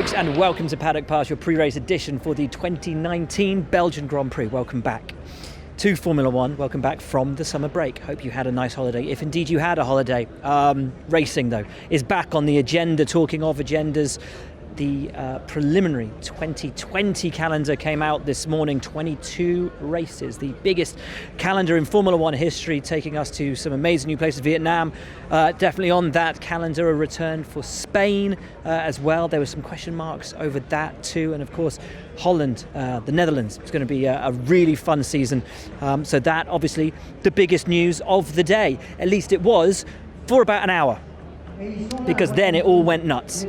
folks, and welcome to Paddock Pass, your pre-race edition for the 2019 Belgian Grand Prix. Welcome back to Formula One. Welcome back from the summer break. Hope you had a nice holiday, if indeed you had a holiday. Racing, though, is back on the agenda. Talking of agendas, the preliminary 2020 calendar came out this morning. 22 races, the biggest calendar in Formula One history, taking us to some amazing new places. Vietnam, definitely on that calendar. A return for Spain as well. There were some question marks over that too. And of course, Holland, the Netherlands. It's going to be a really fun season. So that, obviously, the biggest news of the day. At least it was for about an hour. Because then it all went nuts,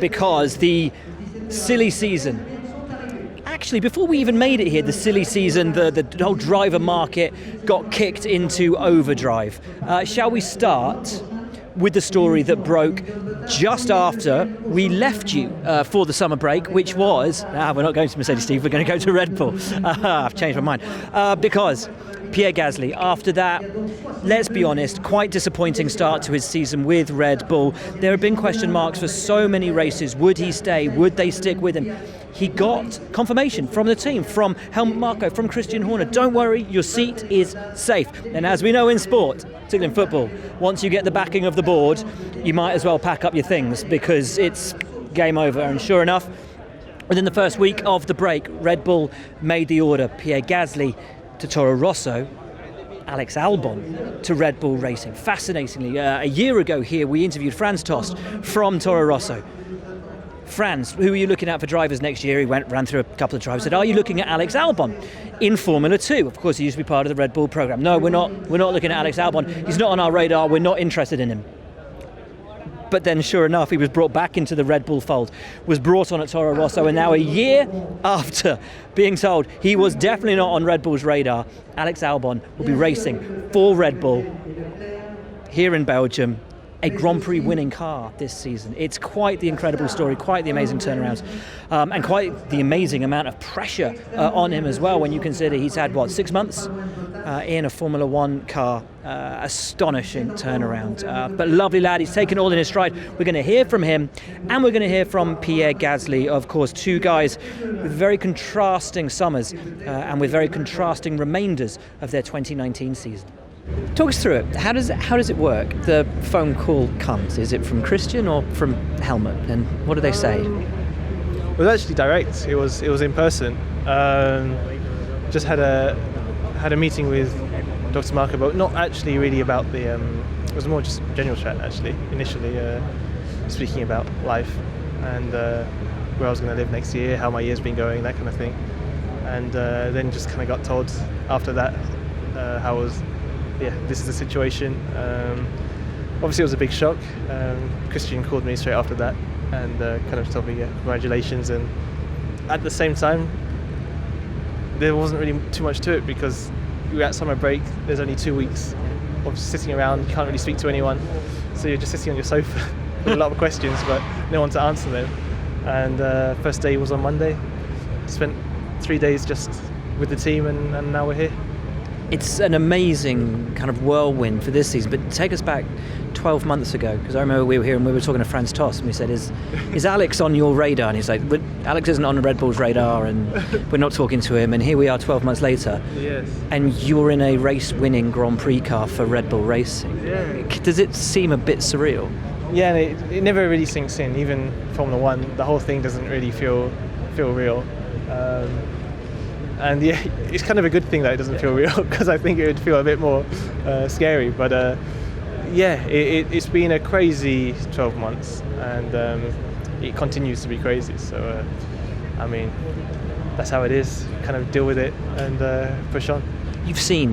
because the silly season, actually before we even made it here, the silly season, the whole driver market got kicked into overdrive. Shall we start with the story that broke just after we left you for the summer break, which was, we're not going to Mercedes, Steve, we're going to go to Red Bull. I've changed my mind. Because Pierre Gasly, after that, let's be honest, quite disappointing start to his season with Red Bull. There have been question marks for so many races. Would he stay? Would they stick with him? He got confirmation from the team, from Helmut Marko, from Christian Horner. Don't worry, your seat is safe. And as we know in sport, particularly in football, once you get the backing of the board, you might as well pack up your things because it's game over. And sure enough, within the first week of the break, Red Bull made the order. Pierre Gasly to Toro Rosso, Alex Albon to Red Bull Racing. Fascinatingly, a year ago here we interviewed Franz Tost from Toro Rosso. Franz, who are you looking at for drivers next year? He ran through a couple of drivers, said, are you looking at Alex Albon in Formula 2? Of course, he used to be part of the Red Bull program. No, we're not looking at Alex Albon. He's not on our radar. We're not interested in him. But then, sure enough, he was brought back into the Red Bull fold, was brought on at Toro Rosso, and now a year after being told he was definitely not on Red Bull's radar, Alex Albon will be racing for Red Bull here in Belgium, a Grand Prix winning car this season. It's quite the incredible story, quite the amazing turnaround, and quite the amazing amount of pressure on him as well when you consider he's had, 6 months in a Formula One car. Astonishing turnaround. But lovely lad, he's taken it all in his stride. We're going to hear from him, and we're going to hear from Pierre Gasly, of course, two guys with very contrasting summers and with very contrasting remainders of their 2019 season. Talk us through it. How does it work? The phone call comes. Is it from Christian or from Helmut? And what do they say? It was actually direct. It was in person. Just had a meeting with Dr. Marko, but not actually really about the. It was more just general chat actually. Initially, speaking about life and where I was going to live next year, how my year's been going, that kind of thing. And then just kind of got told after that how was. Yeah, this is the situation. Obviously, it was a big shock. Christian called me straight after that and kind of told me, congratulations. And at the same time, there wasn't really too much to it because we were at summer break. There's only 2 weeks of sitting around. You can't really speak to anyone. So you're just sitting on your sofa with a lot of questions, but no one to answer them. And first day was on Monday. Spent 3 days just with the team, and now we're here. It's an amazing kind of whirlwind for this season, but take us back 12 months ago, because I remember we were here and we were talking to Franz Tost, and we said, is Alex on your radar? And he's like, but Alex isn't on Red Bull's radar, and we're not talking to him. And here we are 12 months later, yes. And you're in a race-winning Grand Prix car for Red Bull Racing. Yeah. Does it seem a bit surreal? Yeah, and it never really sinks in. Even Formula One, the whole thing doesn't really feel real. And yeah, it's kind of a good thing that it doesn't feel real, because I think it would feel a bit more scary. But it's been a crazy 12 months, and it continues to be crazy. So, I mean, that's how it is. Kind of deal with it and push on. You've seen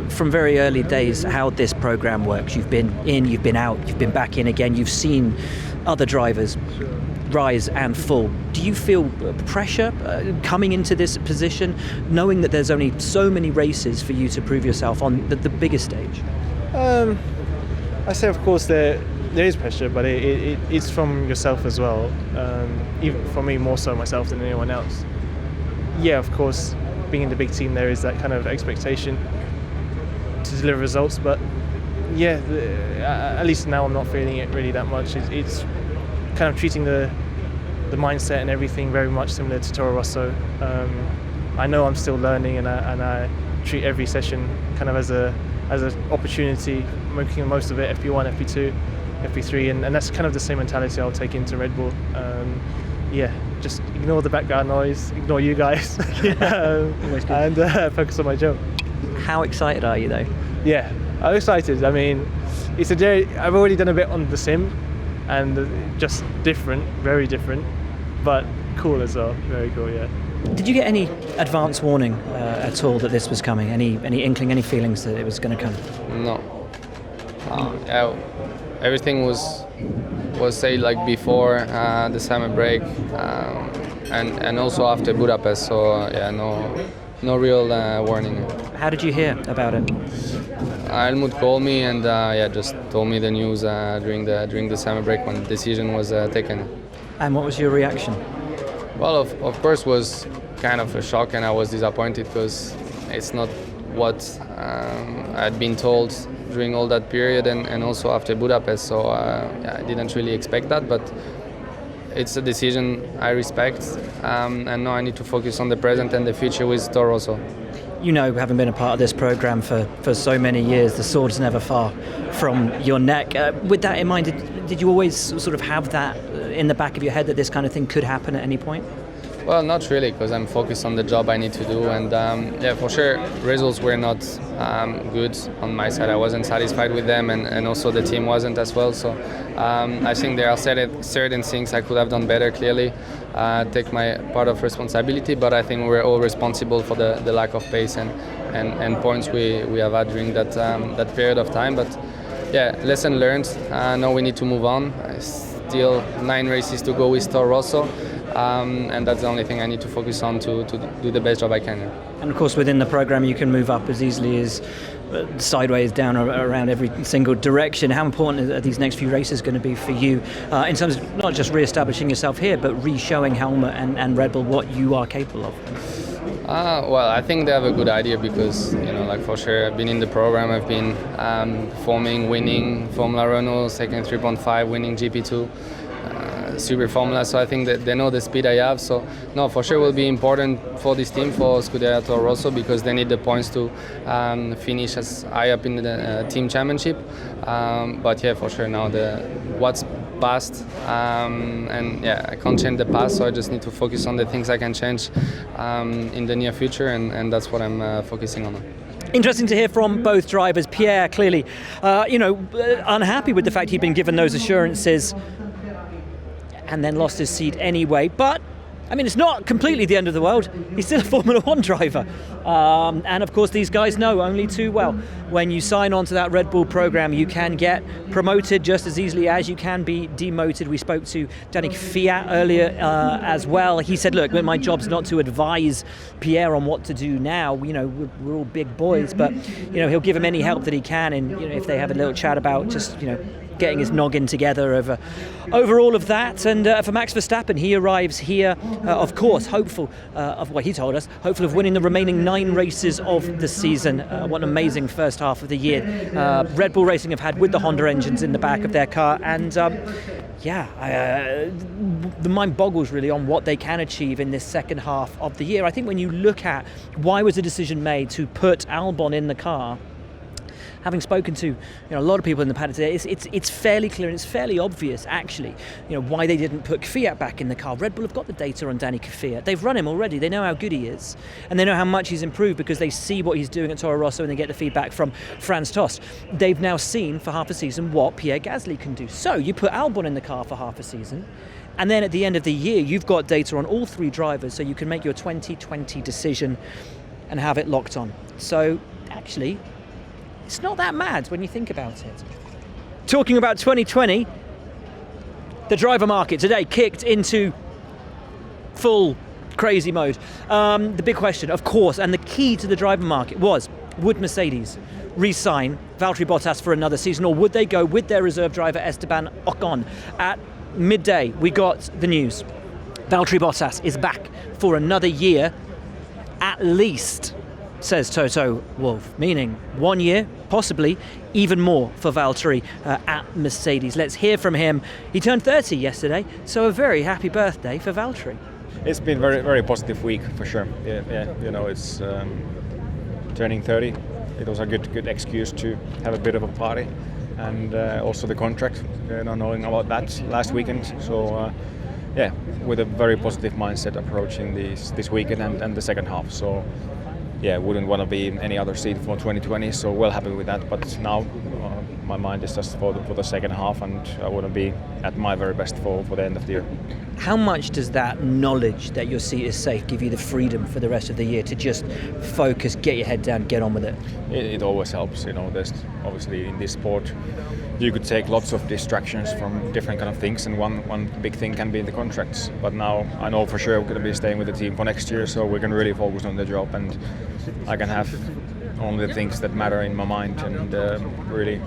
from very early days how this program works. You've been in, you've been out, you've been back in again. You've seen other drivers rise and fall. Do you feel pressure coming into this position, knowing that there's only so many races for you to prove yourself on the biggest stage? I say, of course, there is pressure, but it's from yourself as well. Even for me, more so myself than anyone else. Yeah, of course, being in the big team, there is that kind of expectation to deliver results, but yeah, at least now I'm not feeling it really that much. It's kind of treating the the mindset and everything very much similar to Toro Rosso. I know I'm still learning, and I treat every session kind of as an opportunity, making the most of it. FP1, FP2, FP3, and that's kind of the same mentality I'll take into Red Bull. Just ignore the background noise, ignore you guys, and focus on my job. How excited are you though? Yeah, I'm excited. I mean, I've already done a bit on the sim, and just different, very different, but cool as well. Very cool, yeah. Did you get any advance warning at all that this was coming? Any inkling, any feelings that it was going to come? No. Everything was said like before the summer break, and also after Budapest. So no real warning. How did you hear about it? Helmut called me and just told me the news during the summer break when the decision was taken. And what was your reaction? Well, of course, was kind of a shock, and I was disappointed because it's not what I'd been told during all that period and also after Budapest. So I didn't really expect that, but it's a decision I respect, and now I need to focus on the present and the future with Toro Rosso. You know, having been a part of this program for so many years, the sword's never far from your neck. With that in mind, did you always sort of have that in the back of your head that this kind of thing could happen at any point? Well, not really, because I'm focused on the job I need to do, and for sure, results were not good on my side. I wasn't satisfied with them, and also the team wasn't as well. So I think there are certain things I could have done better. Clearly, take my part of responsibility, but I think we're all responsible for the lack of pace and points we have had during that period of time. But lesson learned. Now we need to move on. Still 9 races to go with Toro Rosso. And that's the only thing I need to focus on to do the best job I can. And of course, within the program, you can move up as easily as sideways, down, around every single direction. How important are these next few races going to be for you in terms of not just re-establishing yourself here, but re-showing Helmut and Red Bull what you are capable of? Well, I think they have a good idea because, for sure, I've been in the program. I've been performing, winning Formula Renault, second 3.5, winning GP2. Super Formula, so I think that they know the speed I have. So no, for sure will be important for this team, for Scuderia Toro Rosso, because they need the points to finish as high up in the team championship. But for sure now what's past, and I can't change the past, so I just need to focus on the things I can change in the near future, and that's what I'm focusing on. Interesting to hear from both drivers. Pierre clearly, unhappy with the fact he'd been given those assurances and then lost his seat anyway. But, I mean, it's not completely the end of the world. He's still a Formula One driver. And, of course, these guys know only too well when you sign on to that Red Bull program, you can get promoted just as easily as you can be demoted. We spoke to Danny Fiat earlier as well. He said, look, my job's not to advise Pierre on what to do now. We're all big boys, but, he'll give him any help that he can. And, if they have a little chat about just, getting his noggin together over all of that. And for Max Verstappen, he arrives here, of course, hopeful of what he told us, hopeful of winning the remaining 9 races of the season. What an amazing first half of the year Red Bull Racing have had with the Honda engines in the back of their car. And the mind boggles really on what they can achieve in this second half of the year. I think when you look at why was the decision made to put Alban in the car, having spoken to a lot of people in the paddock today, it's fairly clear and it's fairly obvious actually, why they didn't put Fiat back in the car. Red Bull have got the data on Danny Fiat. They've run him already. They know how good he is, and they know how much he's improved because they see what he's doing at Toro Rosso and they get the feedback from Franz Tost. They've now seen for half a season what Pierre Gasly can do. So you put Albon in the car for half a season, and then at the end of the year you've got data on all 3 drivers, so you can make your 2020 decision and have it locked on. So actually, it's not that mad when you think about it. Talking about 2020, the driver market today kicked into full crazy mode. The big question, of course, and the key to the driver market was, would Mercedes re-sign Valtteri Bottas for another season, or would they go with their reserve driver Esteban Ocon? At midday, we got the news. Valtteri Bottas is back for another year, at least. says Toto Wolff, meaning 1 year, possibly even more for Valtteri at Mercedes. Let's hear from him. He turned 30 yesterday, so a very happy birthday for Valtteri. It's been very, very positive week for sure. Yeah. You know, it's turning 30. It was a good excuse to have a bit of a party, and also the contract. Not knowing about that last weekend, so with a very positive mindset approaching this weekend and the second half. So wouldn't want to be in any other seat for 2020. So well happy with that. But now my mind is just for the second half, and I want to be at my very best for the end of the year. How much does that knowledge that your seat is safe give you the freedom for the rest of the year to just focus, get your head down, get on with it? It always helps. You know, there's obviously in this sport you could take lots of distractions from different kind of things, and one big thing can be the contracts. But now I know for sure we're going to be staying with the team for next year, so we can really focus on the job, and I can have only the things that matter in my mind, and really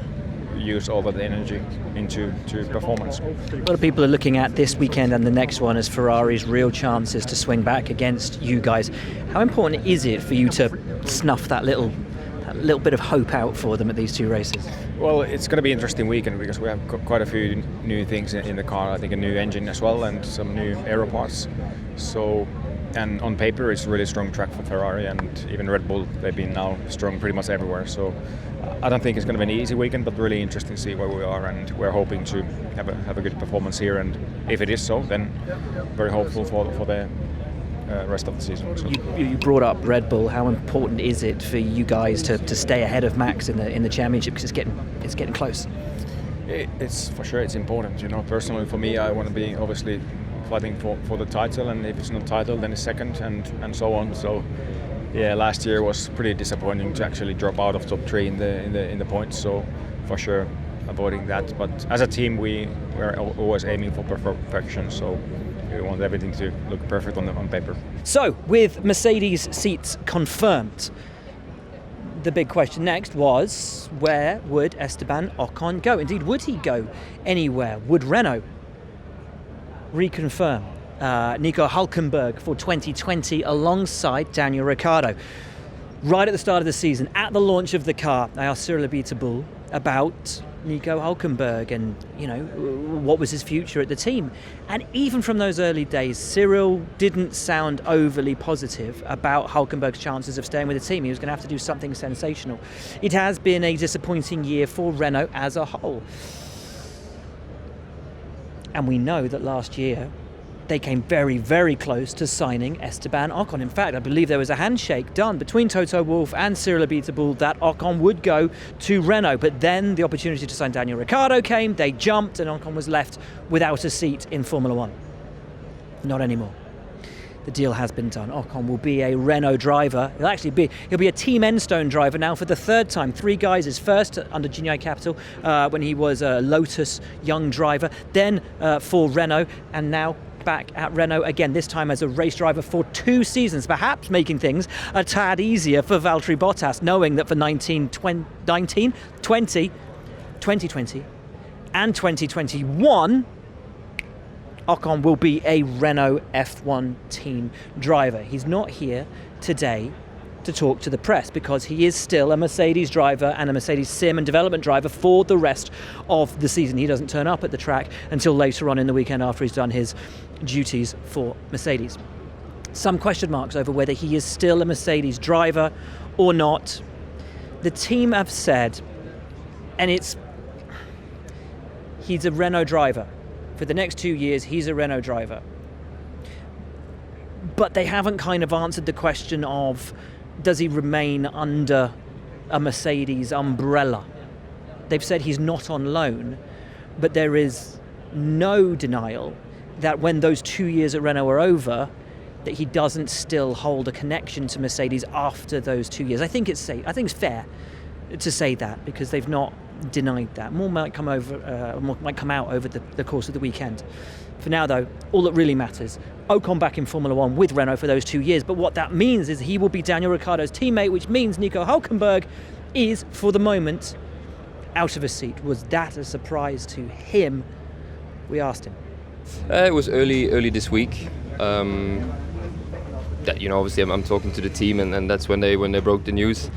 use all of the energy into performance. A lot of people are looking at this weekend and the next one as Ferrari's real chances to swing back against you guys. How important is it for you to snuff that little bit of hope out for them at these two races? Well, it's going to be an interesting weekend because we have quite a few new things in the car. I think a new engine as well, and some new aero parts. So, and on paper it's a really strong track for Ferrari, and even Red Bull, they've been now strong pretty much everywhere. So I don't think it's going to be an easy weekend, but really interesting to see where we are, and we're hoping to have a good performance here, and if it is so, then very hopeful for the rest of the season. So. You brought up Red Bull. How important is it for you guys to stay ahead of Max in the championship, because it's getting close? It's for sure, it's important. You know, personally for me, I want to be obviously fighting for the title, and if it's not title, then it's second, and so on. So last year was pretty disappointing to actually drop out of top 3 in the points. So for sure, avoiding that. But as a team, we're always aiming for perfection. So we want everything to look perfect on paper. So, with Mercedes seats confirmed, the big question next was, where would Esteban Ocon go? Indeed, would he go anywhere? Would Renault reconfirm Nico Hulkenberg for 2020 alongside Daniel Ricciardo? Right at the start of the season, at the launch of the car, I asked Cyril Abiteboul about Nico Hulkenberg and, what was his future at the team. And even from those early days, Cyril didn't sound overly positive about Hulkenberg's chances of staying with the team. He was going to have to do something sensational. It has been a disappointing year for Renault as a whole. And we know that last year they came very, very close to signing Esteban Ocon. In fact, I believe there was a handshake done between Toto Wolff and Cyril Abiteboul that Ocon would go to Renault. But then the opportunity to sign Daniel Ricciardo came, they jumped, and Ocon was left without a seat in Formula One. Not anymore. The deal has been done. Ocon will be a Renault driver. He'll be a Team Enstone driver now for the third time. 3 guys, his first under Genie Capital when he was a Lotus young driver, then for Renault, and now back at Renault again, this time as a race driver for 2 seasons, perhaps making things a tad easier for Valtteri Bottas, knowing that for 2020 and 2021, Ocon will be a Renault F1 team driver. He's not here today to talk to the press because he is still a Mercedes driver and a Mercedes sim and development driver for the rest of the season. He doesn't turn up at the track until later on in the weekend after he's done his duties for Mercedes. Some question marks over whether he is still a Mercedes driver or not. The team have said, and he's a Renault driver. For the next 2 years, he's a Renault driver. But they haven't kind of answered the question of, does he remain under a Mercedes umbrella? They've said he's not on loan, but there is no denial that when those 2 years at Renault are over, that he doesn't still hold a connection to Mercedes after those 2 years. I think it's fair to say that because they've not denied that. More might come out over the course of the weekend. For now, though, all that really matters, Ocon back in Formula One with Renault for those 2 years. But what that means is he will be Daniel Ricciardo's teammate, which means Nico Hulkenberg is, for the moment, out of a seat. Was that a surprise to him? We asked him. It was early this week. that, obviously I'm talking to the team, and that's when they broke the news.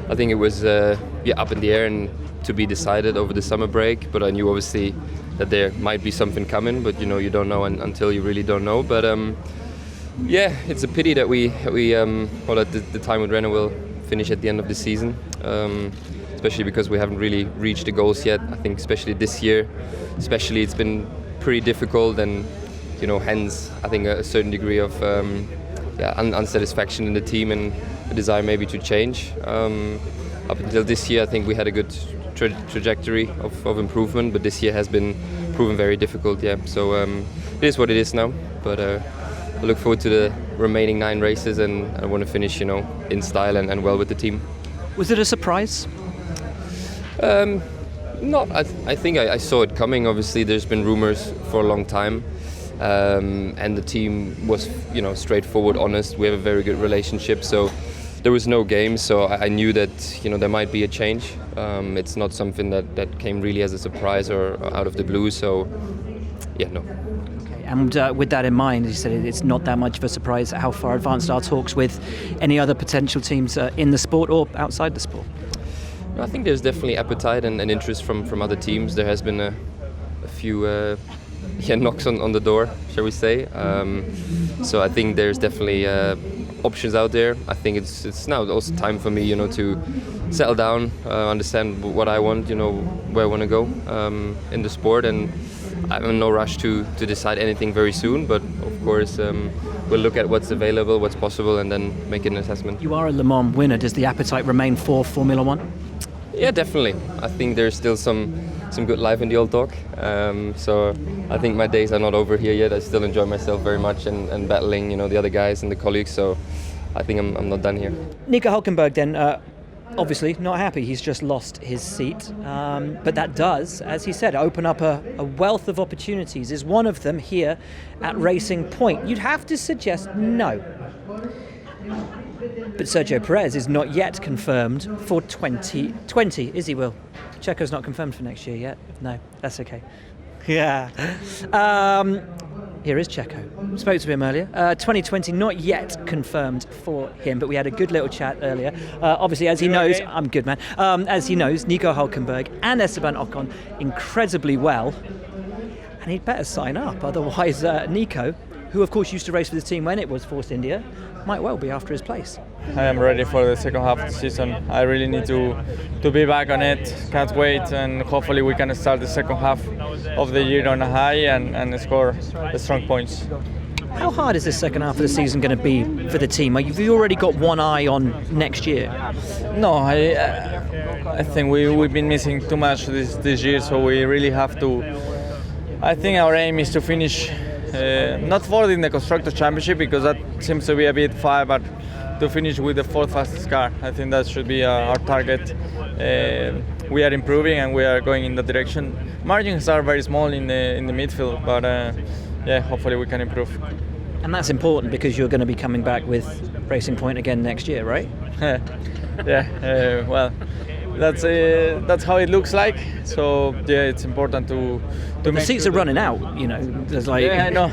I think it was up in the air and to be decided over the summer break, but I knew obviously that there might be something coming, but you don't know until you really don't know. But it's a pity that we at the time with Renault will finish at the end of the season, especially because we haven't really reached the goals yet. I think especially this year, it's been pretty difficult, and hence I think a certain degree of unsatisfaction in the team and a desire maybe to change. Up until this year, I think we had a good trajectory of improvement, but this year has been proven very difficult. So it is what it is now, but I look forward to the remaining 9 races, and I want to finish in style and well with the team. Was it a surprise? No, I think I saw it coming. Obviously there's been rumors for a long time, and the team was straightforward, honest. We have a very good relationship, so there was no game, so I knew that there might be a change. It's not something that came really as a surprise or out of the blue, so no. Okay, and with that in mind, as you said, it's not that much of a surprise. How far advanced are talks with any other potential teams in the sport or outside the sport? I think there's definitely appetite and interest from other teams. There has been a few knocks on the door, shall we say. So I think there's definitely options out there. I think it's now also time for me, to settle down, understand what I want, where I want to go in the sport, and I'm in no rush to decide anything very soon. But of course, we'll look at what's available, what's possible, and then make an assessment. You are a Le Mans winner. Does the appetite remain for Formula One? Yeah, definitely. I think there's still some good life in the old dog. So I think my days are not over here yet. I still enjoy myself very much and battling, the other guys and the colleagues. So I think I'm not done here. Nico Hulkenberg then, obviously not happy. He's just lost his seat. But that does, as he said, open up a wealth of opportunities. Is one of them here at Racing Point? You'd have to suggest no. But Sergio Perez is not yet confirmed for 2020, is he, Will? Checo's not confirmed for next year yet? No, that's okay. Yeah. Here is Checo. Spoke to him earlier. 2020 not yet confirmed for him, but we had a good little chat earlier. Obviously, as he knows, I'm good, man. As he knows, Nico Hulkenberg and Esteban Ocon incredibly well, and he'd better sign up. Otherwise, Nico, who of course used to race for the team when it was Force India, might well be after his place. I am ready for the second half of the season. I really need to be back on it. Can't wait, and hopefully we can start the second half of the year on a high and score strong points. How hard is this second half of the season going to be for the team? Have you already got one eye on next year? No, I think we've been missing too much this year, so we really have to. I think our aim is to finish. Not fourth in the Constructors' Championship, because that seems to be a bit far, but to finish with the 4th fastest car. I think that should be our target. We are improving and we are going in that direction. Margins are very small in the midfield, but hopefully we can improve. And that's important because you're going to be coming back with Racing Point again next year, right? Well, that's how it looks like. So it's important to the seats are running out, There's like I know.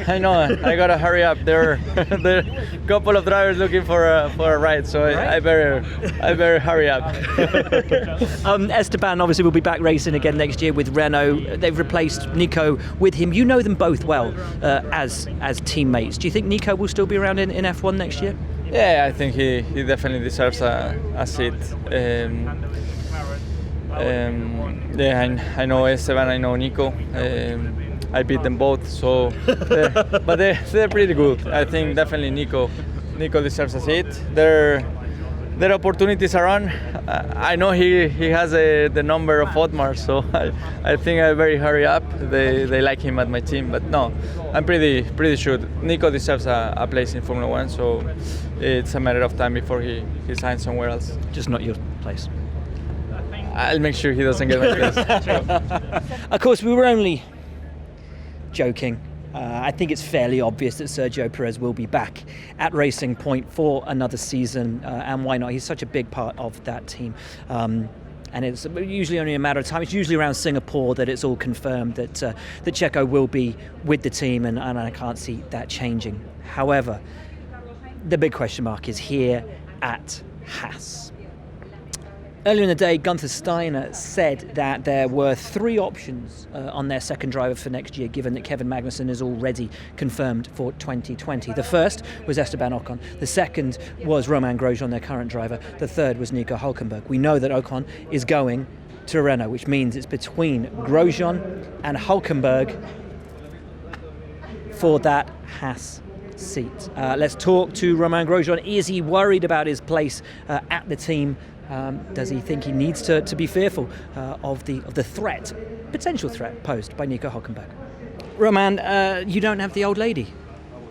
I gotta hurry up. There are a couple of drivers looking for a ride, so I better hurry up. Esteban obviously will be back racing again next year with Renault. They've replaced Nico with him. You know them both well as teammates. Do you think Nico will still be around in F1 next year? Yeah, I think he definitely deserves a seat. I know Esteban, I know Nico. I beat them both, so but they're pretty good. I think definitely Nico deserves a seat. Their opportunities are on. I know he has the number of Otmar, so I think I very hurry up. They like him at my team, but no, I'm pretty sure Nico deserves a place in Formula One. So it's a matter of time before he signs somewhere else. Just not your place. I'll make sure he doesn't get my place. Of course, we were only joking. I think it's fairly obvious that Sergio Perez will be back at Racing Point for another season, and why not? He's such a big part of that team. And it's usually only a matter of time. It's usually around Singapore that it's all confirmed that Checo will be with the team, and I can't see that changing. However, the big question mark is here at Haas. Earlier in the day, Gunther Steiner said that there were 3 options on their second driver for next year, given that Kevin Magnussen is already confirmed for 2020. The first was Esteban Ocon. The second was Romain Grosjean, their current driver. The third was Nico Hulkenberg. We know that Ocon is going to Renault, which means it's between Grosjean and Hulkenberg for that Haas seat. Let's talk to Romain Grosjean. Is he worried about his place at the team? Does he think he needs to be fearful of the potential threat posed by Nico Hulkenberg? Romain, you don't have the old lady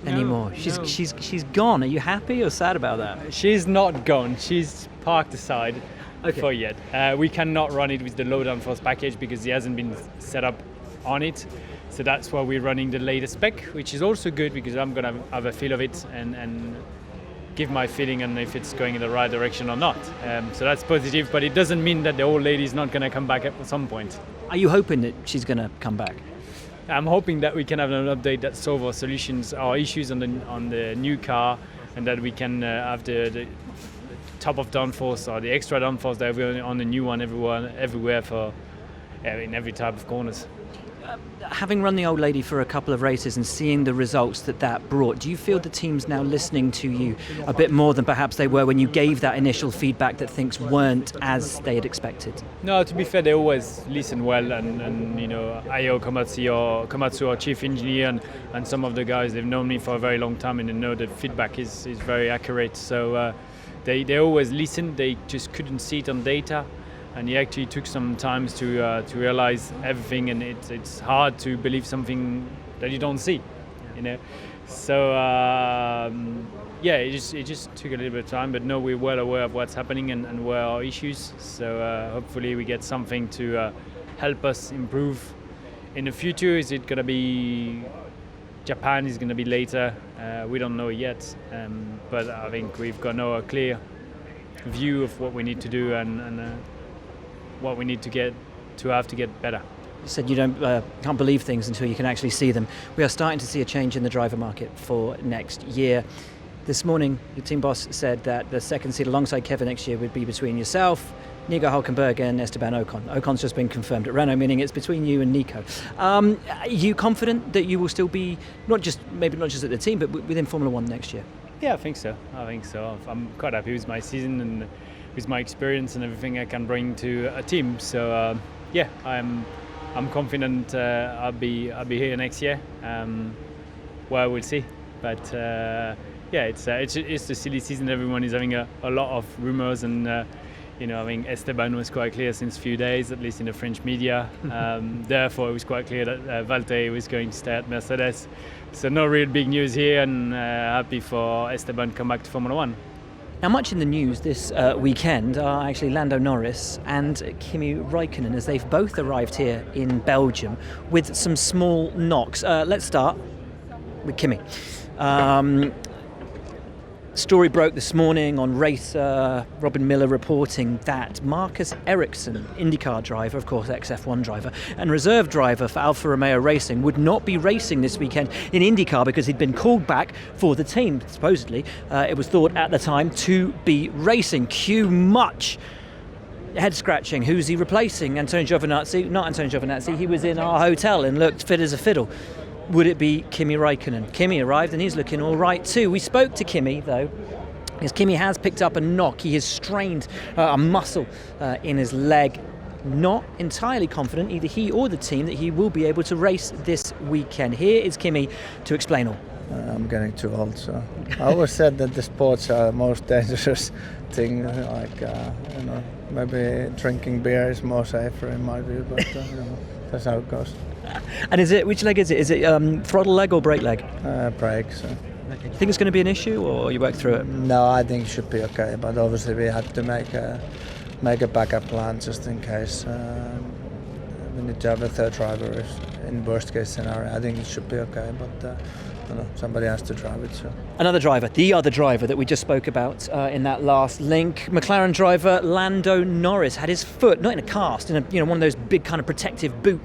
anymore. No. She's gone. Are you happy or sad about that? She's not gone. She's parked aside for yet. We cannot run it with the low downforce package because it hasn't been set up on it. So that's why we're running the latest spec, which is also good because I'm going to have a feel of it and give my feeling on if it's going in the right direction or not. So that's positive, but it doesn't mean that the old lady is not going to come back at some point. Are you hoping that she's going to come back? I'm hoping that we can have an update that solve our issues on the new car, and that we can have the top of downforce or the extra downforce that we're on the new one everywhere in every type of corners. Having run the old lady for a couple of races and seeing the results that brought, do you feel the team's now listening to you a bit more than perhaps they were when you gave that initial feedback that things weren't as they had expected? No, to be fair, they always listen well, and you know, Ayo Komatsu, our chief engineer, and some of the guys, they've known me for a very long time and they know that feedback is very accurate. So they always listen. They just couldn't see it on data. And he actually took some time to realize everything, and it's hard to believe something that you don't see, you know. So it just took a little bit of time, but no, we're well aware of what's happening and where our issues. So hopefully we get something to help us improve in the future. Is it going to be Japan? Is going to be later? We don't know yet, but I think we've got now a clear view of what we need to do and what we need to get better. You said you can't believe things until you can actually see them. We are starting to see a change in the driver market for next year. This morning, your team boss said that the second seat alongside Kevin next year would be between yourself, Nico Hulkenberg and Esteban Ocon. Ocon's just been confirmed at Renault, meaning it's between you and Nico. Are you confident that you will still be, maybe not just at the team, but within Formula One next year? Yeah, I think so. I'm quite happy with my season and with my experience and everything I can bring to a team. So I'm confident I'll be here next year. Well, we'll see. But it's a silly season. Everyone is having a lot of rumors, and I think Esteban was quite clear since a few days, at least in the French media. Therefore, it was quite clear that Valtteri was going to stay at Mercedes. So no real big news here, and happy for Esteban to come back to Formula One. Now, much in the news this weekend are actually Lando Norris and Kimi Räikkönen, as they've both arrived here in Belgium with some small knocks. Let's start with Kimi. Story broke this morning on Racer, Robin Miller reporting that Marcus Ericsson, IndyCar driver, of course ex-F1 driver, and reserve driver for Alfa Romeo Racing, would not be racing this weekend in IndyCar because he'd been called back for the team. Supposedly, it was thought at the time to be racing. Cue much head scratching. Who's he replacing? Antonio Giovinazzi? Not Antonio Giovinazzi. He was in our hotel and looked fit as a fiddle. Would it be Kimi Räikkönen? Kimi arrived and he's looking all right too. We spoke to Kimi though, because Kimi has picked up a knock. He has strained a muscle in his leg. Not entirely confident, either he or the team, that he will be able to race this weekend. Here is Kimi to explain all. I'm getting too old, so I always said that the sports are the most dangerous thing. Maybe drinking beer is more safer in my view, but that's how it goes. And which leg is it? Is it throttle leg or brake leg? Brake. So. Okay. You think it's going to be an issue, or you work through it? No, I think it should be okay. But obviously we had to make a backup plan just in case. We need to have a third driver in worst case scenario. I think it should be okay, but somebody has to drive it. So. Another driver, the other driver that we just spoke about in that last link, McLaren driver Lando Norris had his foot not in a cast, in one of those big kind of protective boot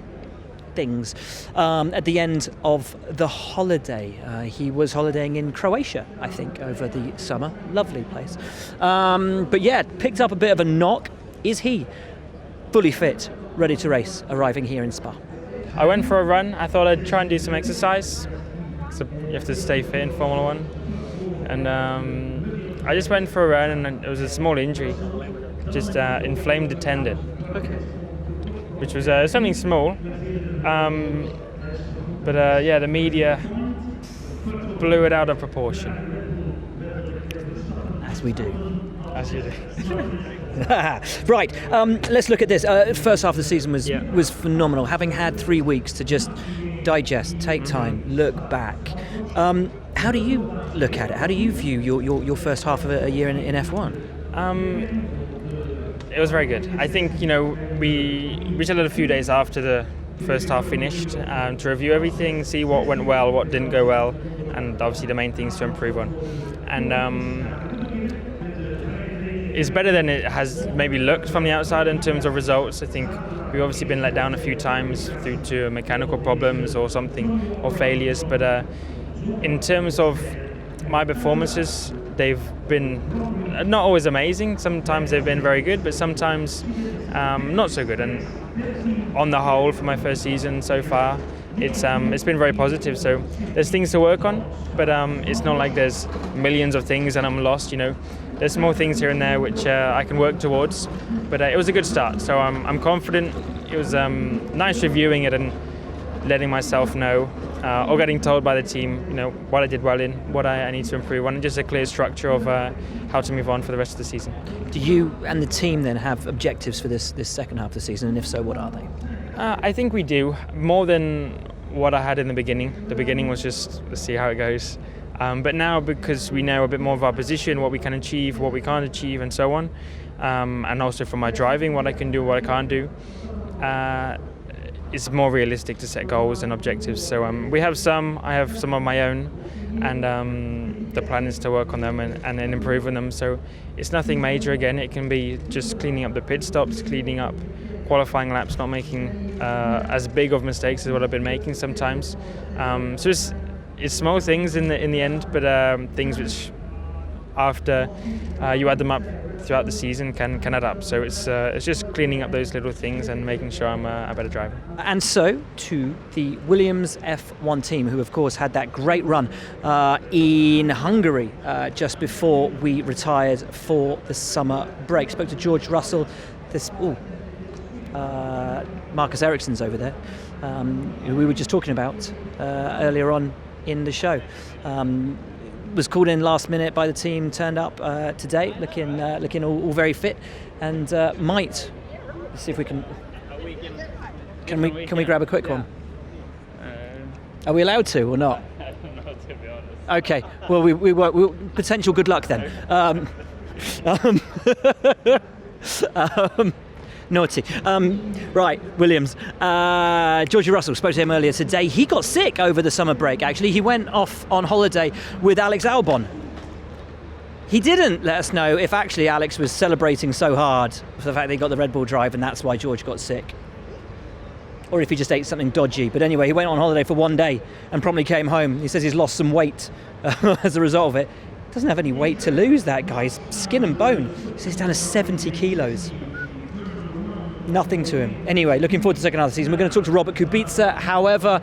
things at the end of the holiday. He was holidaying in Croatia, I think, over the summer. Lovely place. But yeah, picked up a bit of a knock. Is he fully fit, ready to race, arriving here in Spa? I went for a run. I thought I'd try and do some exercise. So you have to stay fit in Formula One. And I just went for a run, and it was a small injury. Just inflamed the tendon. Okay. Which was something small. But the media blew it out of proportion. As we do. As you do. Right, let's look at this. First half of the season was phenomenal. Having had 3 weeks to just digest, take time, look back. How do you look at it? How do you view your first half of a year in F1? It was very good. I think, we still had a few days after the first half finished to review everything, see what went well, what didn't go well, and obviously the main things to improve on. And it's better than it has maybe looked from the outside in terms of results. I think we've obviously been let down a few times due to mechanical problems or something, or failures, but in terms of my performances, they've been not always amazing. Sometimes they've been very good, but sometimes not so good. And on the whole, for my first season so far, it's been very positive. So there's things to work on, but it's not like there's millions of things and I'm lost. There's small things here and there which I can work towards. But it was a good start, so I'm confident. It was nice reviewing it and letting myself know, or getting told by the team, what I did well in, what I need to improve on, and just a clear structure of how to move on for the rest of the season. Do you and the team then have objectives for this second half of the season, and if so, what are they? I think we do, more than what I had in the beginning. The beginning was just, let's see how it goes. But now, because we know a bit more of our position, what we can achieve, what we can't achieve, and so on, and also from my driving, what I can do, what I can't do, it's more realistic to set goals and objectives. So I have some of my own, and the plan is to work on them and then improve on them. So it's nothing major again. It can be just cleaning up the pit stops, cleaning up qualifying laps, not making as big of mistakes as what I've been making sometimes. So it's small things in the end, but things which after you add them up throughout the season can add up. So it's just cleaning up those little things and making sure I'm a better driver. And so to the Williams F1 team, who of course had that great run in Hungary just before we retired for the summer break. Spoke to George Russell. Marcus Ericsson's over there, who we were just talking about earlier on in the show. Was called in last minute by the team, turned up today looking all very fit, and let's see if we can we grab a quick one? Are we allowed to or not? I don't know, to be honest. Okay, well we potential good luck then. Naughty. Right, Williams. Georgie Russell, spoke to him earlier today. He got sick over the summer break, actually. He went off on holiday with Alex Albon. He didn't let us know if actually Alex was celebrating so hard for the fact that he got the Red Bull drive and that's why George got sick. Or if he just ate something dodgy. But anyway, he went on holiday for one day and promptly came home. He says he's lost some weight as a result of it. Doesn't have any weight to lose, that guy's skin and bone. He says he's down to 70 kilos. Nothing to him. Anyway, looking forward to the second half of the season. We're going to talk to Robert Kubica. However,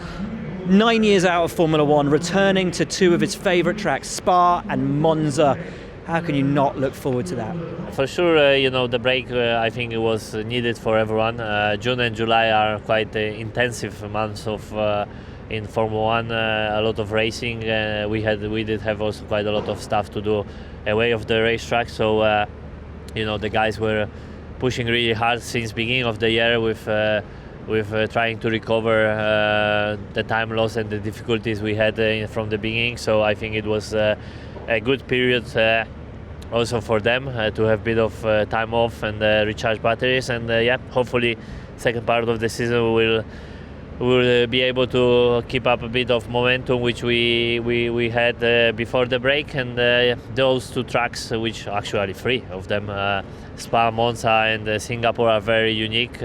9 years out of Formula One, returning to two of his favourite tracks, Spa and Monza. How can you not look forward to that? For sure, the break, I think it was needed for everyone. June and July are quite intensive months in Formula One. A lot of racing. We did have also quite a lot of stuff to do away of the racetrack. So, the guys were pushing really hard since beginning of the year with trying to recover the time loss and the difficulties we had from the beginning. So I think it was a good period also for them to have a bit of time off and recharge batteries. And hopefully second part of the season will we'll be able to keep up a bit of momentum which we had before the break, and those two tracks, which are actually three of them, Spa, Monza and Singapore, are very unique,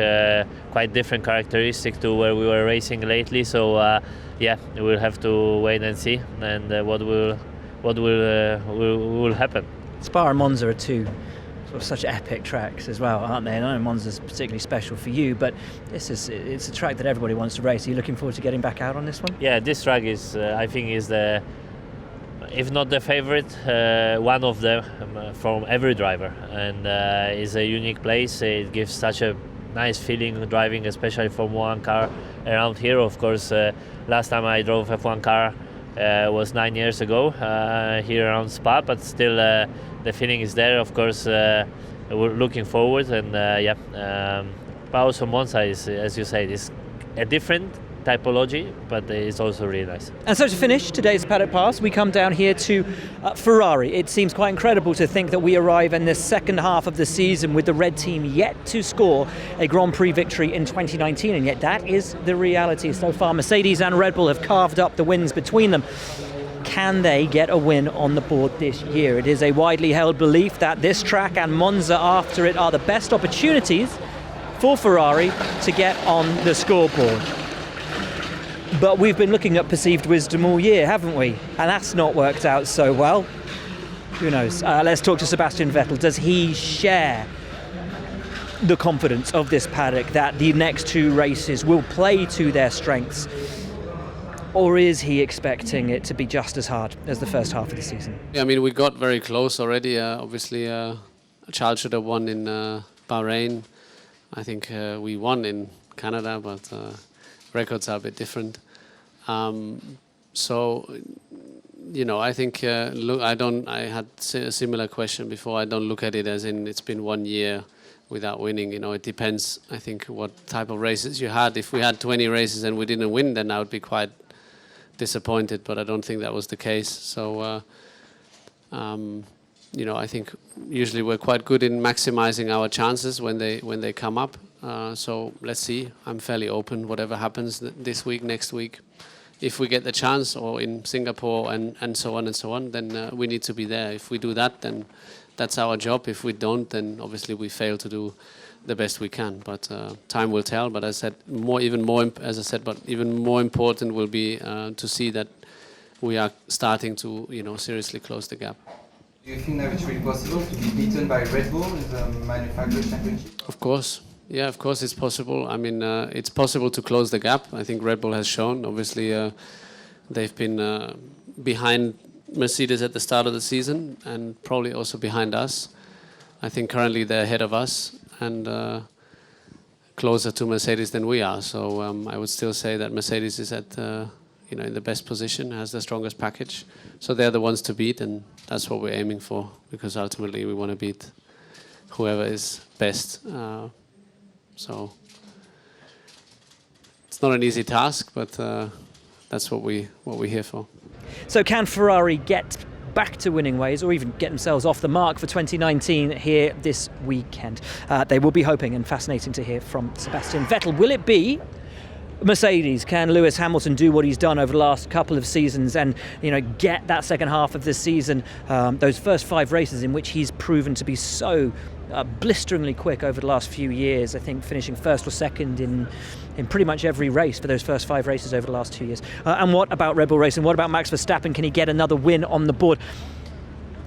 quite different characteristics to where we were racing lately. So we'll have to wait and see, and what will happen. Spa and Monza are two sort of such epic tracks as well, aren't they? And I know Monza's particularly special for you, but it's a track that everybody wants to race. Are you looking forward to getting back out on this one? Yeah, this track is, I think, is the, if not the favorite, one of them from every driver, and is a unique place. It gives such a nice feeling driving, especially Formula 1 car around here. Of course, last time I drove F1 car was 9 years ago here around Spa, but still the feeling is there. Of course, we're looking forward, and but also Monza is, as you said, is a different typology, but it's also really nice. And so to finish today's Paddock Pass, we come down here to Ferrari. It seems quite incredible to think that we arrive in the second half of the season with the red team yet to score a Grand Prix victory in 2019, and yet that is the reality. So far, Mercedes and Red Bull have carved up the wins between them. Can they get a win on the board this year? It is a widely held belief that this track and Monza after it are the best opportunities for Ferrari to get on the scoreboard. But we've been looking at perceived wisdom all year, haven't we? And that's not worked out so well. Who knows? Let's talk to Sebastian Vettel. Does he share the confidence of this paddock that the next two races will play to their strengths? Or is he expecting it to be just as hard as the first half of the season? Yeah, I mean, we got very close already. Obviously, Charles should have won in Bahrain. I think we won in Canada, but records are a bit different. So, you know, I think, look, I had a similar question before. I don't look at it as in it's been 1 year without winning. You know, it depends, I think, what type of races you had. If we had 20 races and we didn't win, then I would be quite disappointed, but I don't think that was the case. So, you know, I think usually we're quite good in maximizing our chances when they come up. So let's see. I'm fairly open. Whatever happens this week, next week, if we get the chance, or in Singapore and so on, then we need to be there. If we do that, then that's our job. If we don't, then obviously we fail to do the best we can. But time will tell. But as I said, even more important will be to see that we are starting to, you know, seriously close the gap. Do you think that it's really possible to be beaten by Red Bull in the Manufacturers' Championship? Of course. Yeah, of course it's possible. I mean, it's possible to close the gap. I think Red Bull has shown. Obviously, they've been behind Mercedes at the start of the season, and probably also behind us. I think currently they're ahead of us and closer to Mercedes than we are. So I would still say that Mercedes is at in the best position, has the strongest package. So they're the ones to beat, and that's what we're aiming for, because ultimately we want to beat whoever is best. So it's not an easy task, but that's what we're here for. So can Ferrari get back to winning ways, or even get themselves off the mark for 2019 here this weekend? They will be hoping, and fascinating to hear from Sebastian Vettel. Will it be Mercedes? Can Lewis Hamilton do what he's done over the last couple of seasons and, you know, get that second half of the season, those first 5 races in which he's proven to be so blisteringly quick over the last few years? I think finishing first or second in pretty much every race for those first 5 races over the last 2 years. And what about Red Bull Racing? What about Max Verstappen? Can he get another win on the board?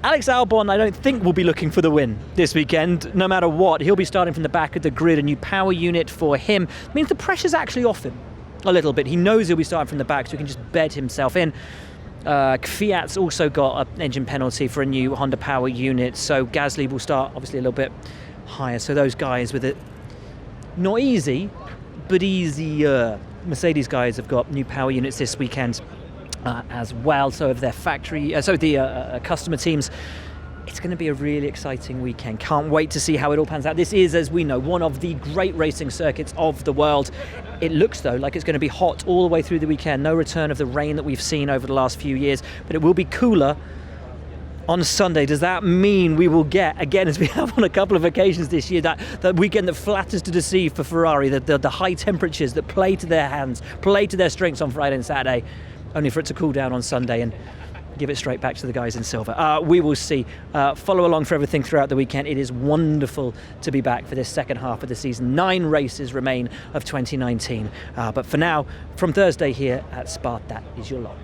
Alex Albon, I don't think, will be looking for the win this weekend, no matter what. He'll be starting from the back of the grid. A new power unit for him means the pressure's actually off him a little bit. He knows he'll be starting from the back, so he can just bed himself in. Fiat's also got an engine penalty for a new Honda power unit, so Gasly will start obviously a little bit higher. So those guys with it, not easy, but easier. Mercedes guys have got new power units this weekend as well. So of their factory, the customer teams. It's going to be a really exciting weekend. Can't wait to see how it all pans out. This is, as we know, one of the great racing circuits of the world. It looks, though, like it's going to be hot all the way through the weekend. No return of the rain that we've seen over the last few years, but it will be cooler on Sunday. Does that mean we will get, again, as we have on a couple of occasions this year, that weekend that flatters to deceive for Ferrari, the high temperatures that play to their hands, play to their strengths on Friday and Saturday, only for it to cool down on Sunday and give it straight back to the guys in silver? We will see. Follow along for everything throughout the weekend. It is wonderful to be back for this second half of the season. 9 races remain of 2019. But for now, from Thursday here at Spa, that is your lot.